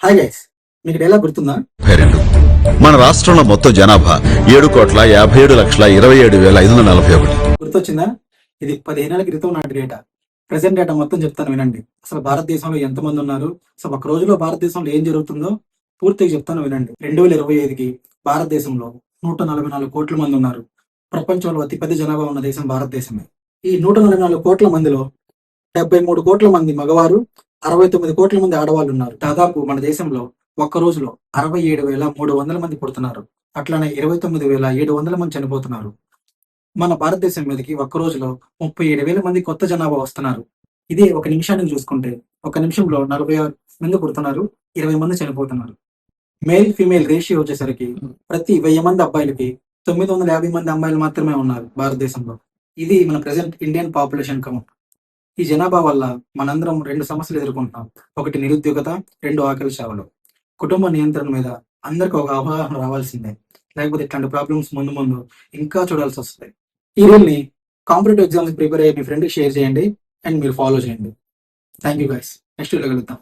Hi guys, మీకు dialogue గుర్తుందా? 72. మన రాష్ట్రంలో మొత్తం జనాభా 7,57,27,541. గుర్తొచ్చిందా? ఇది 15 ఏళ్ల క్రితం నాటి డేటా. ప్రెసెంట్ డేటా మొత్తం చెప్తాను వినండి. అసలు భారతదేశంలో ఎంతమంది ఉన్నారు, అసలు ఒక రోజులో భారతదేశంలో ఏం జరుగుతుందో పూర్తిగా చెప్తాను వినండి. 2025కి భారతదేశంలో 144 కోట్ల మంది ఉన్నారు. ప్రపంచంలో అతిపెద్ద జనాభా ఉన్న దేశం భారతదేశమే. ఈ 144 కోట్ల మందిలో 73 కోట్ల మంది మగవారు, 69 కోట్ల మంది ఆడవాళ్ళు ఉన్నారు. దాదాపు మన దేశంలో ఒక్క రోజులో 67,300 మంది పుడుతున్నారు. అట్లానే 29,700 మంది చనిపోతున్నారు. మన భారతదేశం మీదకి ఒక్క రోజులో 37,000 మంది కొత్త జనాభా వస్తున్నారు. ఇదే ఒక నిమిషానికి చూసుకుంటే ఒక నిమిషంలో 46 మంది పుడుతున్నారు, 20 మంది చనిపోతున్నారు. మేల్ ఫీమేల్ రేషియో వచ్చేసరికి ప్రతి 1000 మంది అబ్బాయిలకి 950 మంది అమ్మాయిలు మాత్రమే ఉన్నారు భారతదేశంలో. ఇది మన ప్రెసెంట్ ఇండియన్ పాపులేషన్ కౌంట్. ఈ జనాభా వల్ల మనందరం 2 సమస్యలు ఎదుర్కొంటున్నాం. ఒకటి నిరుద్యోగత, 2 ఆకలి చావులు. కుటుంబ నియంత్రణ మీద అందరికి ఒక అవగాహన రావాల్సిందే. లేకపోతే ఇట్లాంటి ప్రాబ్లమ్స్ ముందు ముందు ఇంకా చూడాల్సి వస్తాయి. ఈ రూల్ని కాంపిటేటివ్ ఎగ్జామ్స్ ప్రిపేర్ అయ్యే మీ ఫ్రెండ్కి షేర్ చేయండి అండ్ మీరు ఫాలో చేయండి. Thank you guys. Next video కలుద్దాం.